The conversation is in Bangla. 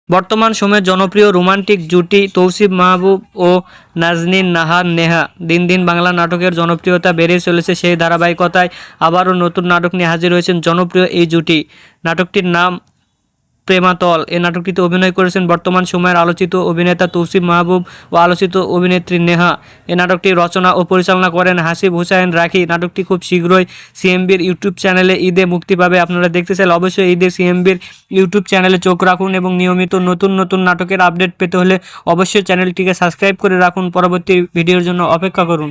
বর্তমান সময়ে জনপ্রিয় রোমান্টিক জুটি তৌসিফ মাহবুব ও নাজনীন নাহার নেহা। দিন দিন বাংলা নাটকের জনপ্রিয়তা বেড়েই চলেছে। সেই ধারাবাহিকতায় আবারও নতুন নাটক নিয়ে হাজির হয়েছেন জনপ্রিয় এই জুটি। নাটকটির নাম প্রেমাতল। এই নাটকটিতে অভিনয় করেছেন বর্তমান সময়ের আলোচিত অভিনেতা তৌসিফ মাহবুব ও আলোচিত অভিনেত্রী নেহা। এই নাটকটি রচনা ও পরিচালনা করেন হাসিব হুসাইন রাখি। নাটকটি খুব শীঘ্রই সিএমবির ইউটিউব চ্যানেলে ঈদে মুক্তি পাবে। আপনারা দেখতে চাইলে অবশ্যই ঈদে সিএমবির ইউটিউব চ্যানেলে চোখ রাখুন এবং নিয়মিত নতুন নতুন নাটকের আপডেট পেতে হলে অবশ্যই চ্যানেলটিকে সাবস্ক্রাইব করে রাখুন। পরবর্তী ভিডিওর জন্য অপেক্ষা করুন।